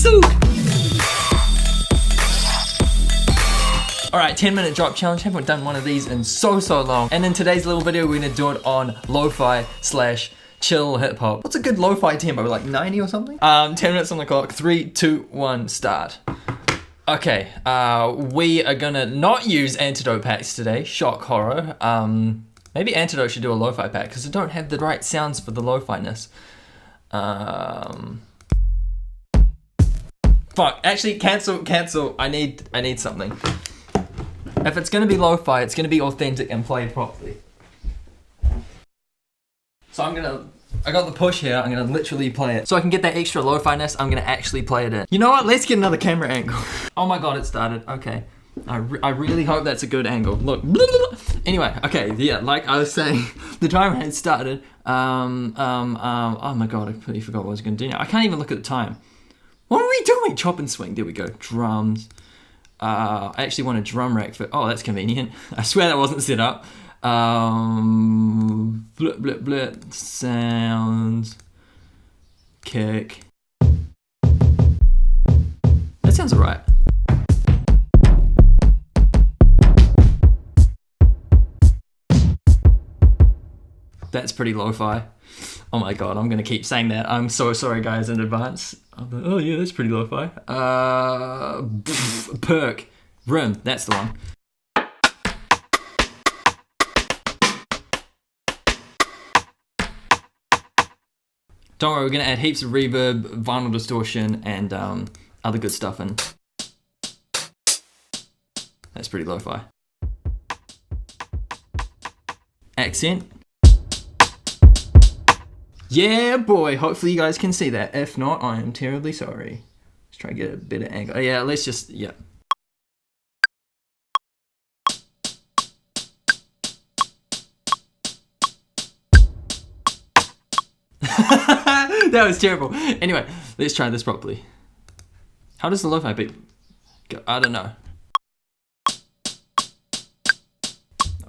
souk. Alright, 10-minute drop challenge. Haven't done one of these in so long. And in today's little video, we're gonna do it on lo-fi / chill hip hop. What's a good lo-fi tempo? Like 90 or something? 10 minutes on the clock. 3, 2, 1, start. Okay, we are gonna not use Antidote packs today. Shock horror. Maybe Antidote should do a lo-fi pack because I don't have the right sounds for the lo-fi-ness. Fuck, actually cancel. I need something. If it's gonna be lo-fi, it's gonna be authentic and played properly. So I got the push here, I'm gonna literally play it. So I can get that extra lo-fi-ness, I'm gonna actually play it in. You know what, let's get another camera angle. Oh my god, it started, okay. I really hope that's a good angle. Look, anyway, okay, yeah, like I was saying, the timer had started. Oh my god, I completely forgot what I was gonna do now. I can't even look at the time. What are we doing? Chop and swing, there we go, drums. I actually want a drum rack for, oh, that's convenient. I swear that wasn't set up. Blip, blip, blip, sounds, kick. That sounds alright. That's pretty lo-fi. Oh my god, I'm gonna keep saying that. I'm so sorry guys in advance. Oh yeah, that's pretty lo-fi. Perk. Rim, that's the one. Don't worry, we're gonna add heaps of reverb, vinyl distortion, and other good stuff in. That's pretty lo-fi. Accent. Yeah, boy. Hopefully you guys can see that. If not, I am terribly sorry. Let's try to get a better angle. Oh, yeah, let's just, yeah. That was terrible. Anyway, let's try this properly. How does the lo-fi beat go? I don't know.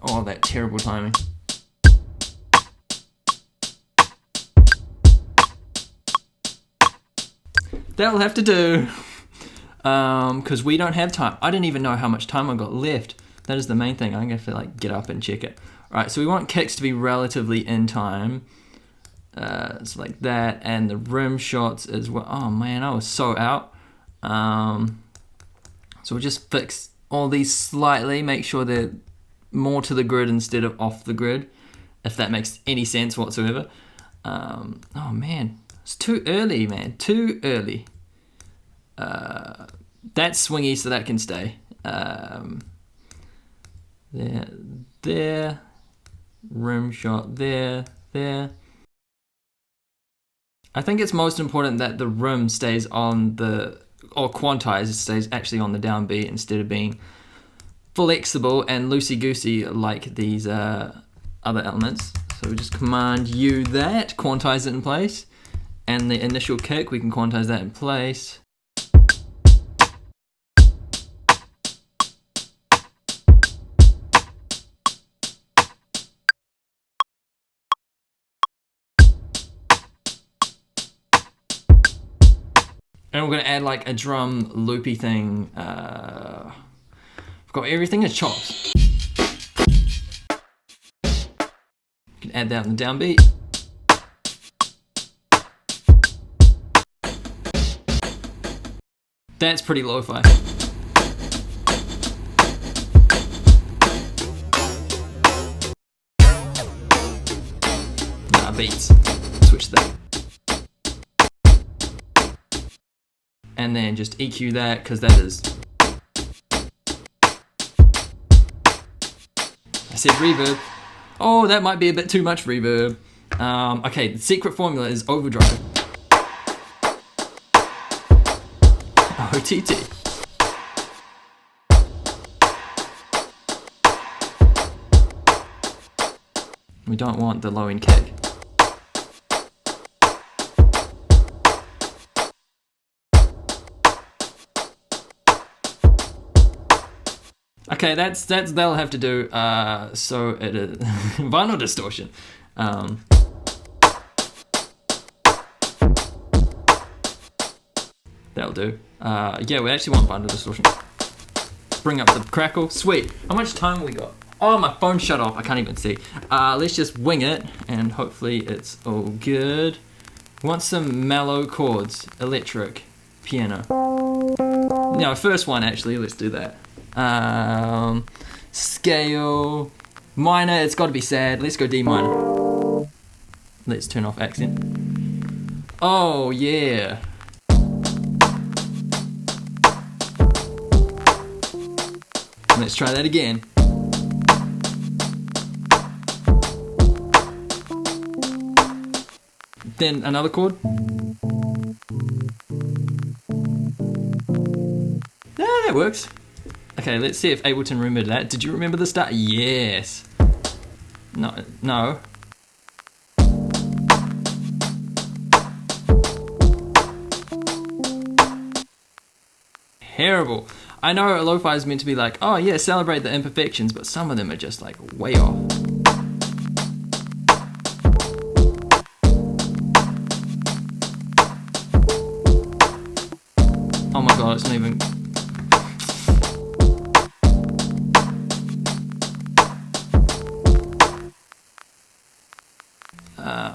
Oh, that terrible timing. That'll have to do, because we don't have time. I didn't even know how much time I got left. That is the main thing. I'm gonna have to like get up and check it. All right, so we want kicks to be relatively in time. It's like that, and the rim shots as well. Oh man, I was so out. So we'll just fix all these slightly, make sure they're more to the grid instead of off the grid, if that makes any sense whatsoever. Oh man. It's too early, man. Too early. That's swingy, so that can stay. There. Rim shot there. I think it's most important that the rim stays on the, or quantized, it stays actually on the downbeat instead of being flexible and loosey-goosey like these other elements. So we just command U that, quantize it in place. And the initial kick, we can quantize that in place. And we're gonna add like a drum loopy thing. I've got everything in chops. You can add that in the downbeat. That's pretty lo-fi. Nah, beats. Switch that. And then just EQ that, because that is... I said reverb. Oh, that might be a bit too much reverb. Okay, the secret formula is overdrive. OTT. We don't want the low end kick. Okay, that'll have to do. So it is vinyl distortion. That'll do. Yeah, we actually want bundle distortion. Bring up the crackle. Sweet. How much time we got? Oh, my phone shut off. I can't even see. Let's just wing it, and hopefully it's all good. Want some mellow chords. Electric. Piano. No, first one actually. Let's do that. Scale. Minor. It's got to be sad. Let's go D minor. Let's turn off accent. Oh, yeah. Let's try that again. Then another chord. Yeah, that works. Okay, let's see if Ableton remembered that. Did you remember the start? Yes. No. Terrible. I know lo-fi is meant to be like, oh yeah, celebrate the imperfections, but some of them are just like way off. Oh my god, it's not even...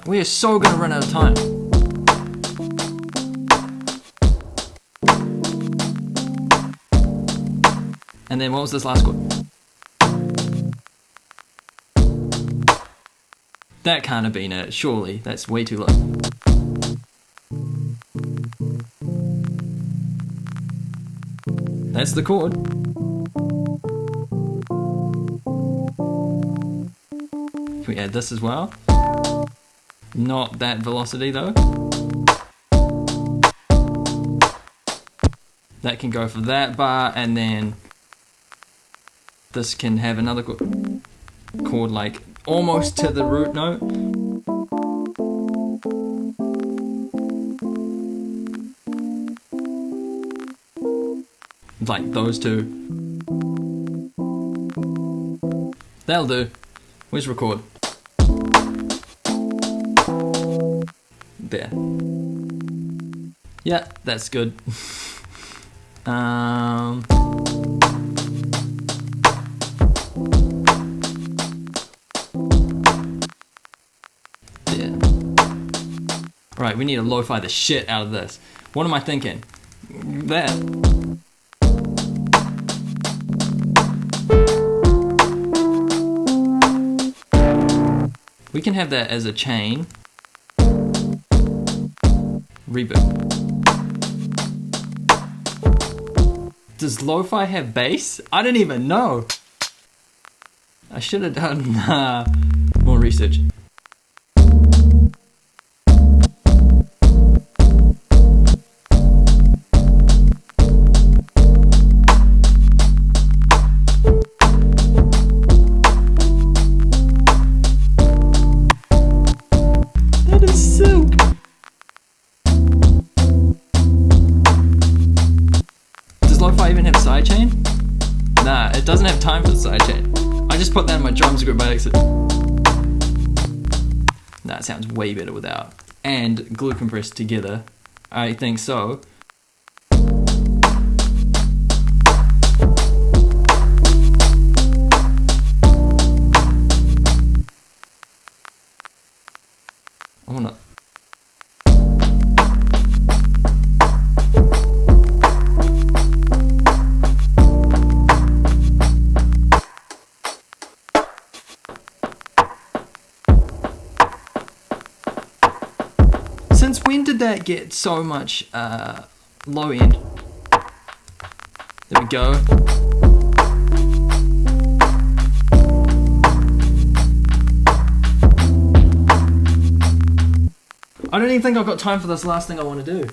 we are so gonna run out of time. And then what was this last chord? That can't have been it, surely. That's way too low. That's the chord. Can we add this as well? Not that velocity though. That can go for that bar, and then this can have another chord like almost to the root note. Like those two. That'll do. Where's record? There. Yeah, that's good. Yeah. Right, we need to lo-fi the shit out of this. What am I thinking? That. We can have that as a chain. Reverb. Does lo-fi have bass? I don't even know. I should have done more research. That is so... Lo-fi even have sidechain? Nah, it doesn't have time for the sidechain. I just put that in my drum script by accident. Nah, it sounds way better without. And glue compressed together. I think so. I wanna... Since when did that get so much low end? There we go. I don't even think I've got time for this last thing I want to do.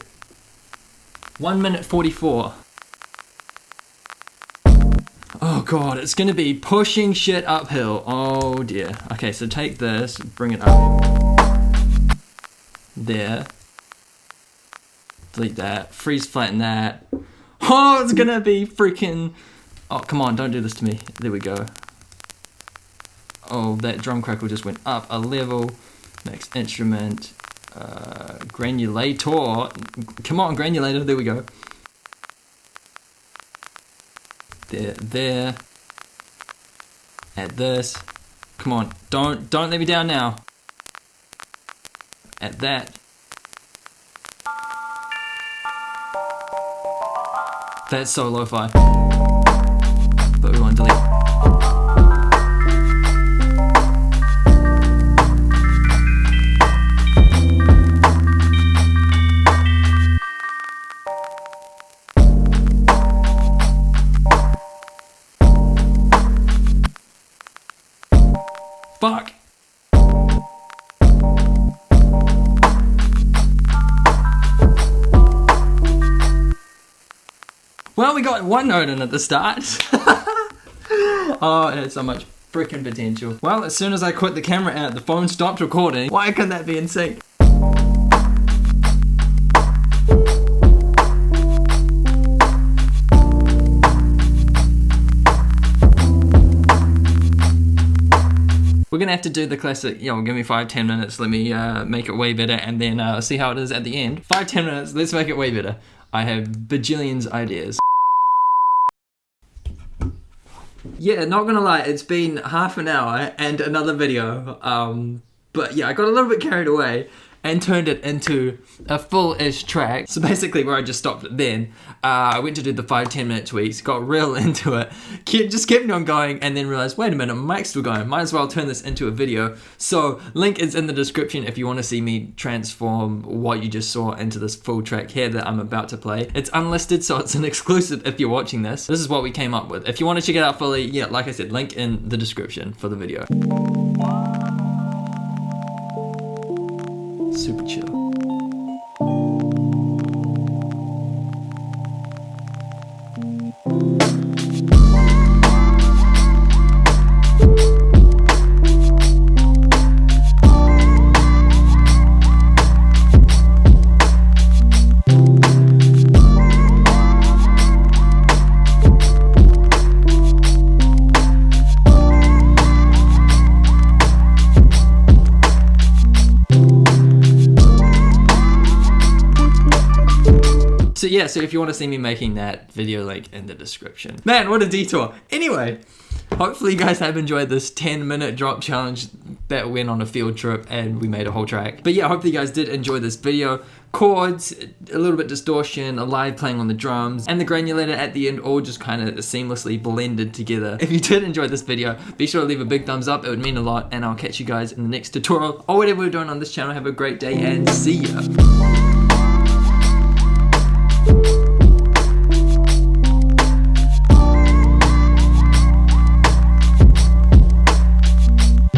1 minute 44. Oh god, it's gonna be pushing shit uphill. Oh dear. Okay, so take this, bring it up. There. Delete that. Freeze flatten that. Oh, it's gonna be freaking... Oh, come on, don't do this to me. There we go. Oh, that drum crackle just went up a level. Next instrument. Granulator. Come on, granulator. There we go. there. At this. Come on, don't let me down now. At that. That's so lo-fi. But we want to delete. Fuck! Well, we got one note in at the start. Oh, it had so much freaking potential. Well, as soon as I quit the camera out, the phone stopped recording. Why couldn't that be in sync? We're gonna have to do the classic, give me 5-10 minutes, let me make it way better, and then see how it is at the end. 5-10 minutes, let's make it way better. I have bajillions ideas. Yeah, not gonna lie, it's been half an hour and another video, but yeah, I got a little bit carried away and turned it into a full-ish track. So basically where I just stopped it then, I went to do the 5-10 minute tweaks, got real into it, just kept on going, and then realized, wait a minute, my mic's still going, might as well turn this into a video. So link is in the description if you want to see me transform what you just saw into this full track here that I'm about to play. It's unlisted, so it's an exclusive if you're watching this. This is what we came up with. If you want to check it out fully, yeah, like I said, link in the description for the video. Super chill. So yeah, so if you want to see me making that, video link in the description. Man, what a detour. Anyway, hopefully you guys have enjoyed this 10-minute drop challenge that went on a field trip and we made a whole track. But yeah, hopefully you guys did enjoy this video. Chords, a little bit distortion, a live playing on the drums, and the granulator at the end all just kind of seamlessly blended together. If you did enjoy this video, be sure to leave a big thumbs up, it would mean a lot, and I'll catch you guys in the next tutorial or whatever we're doing on this channel. Have a great day and see ya.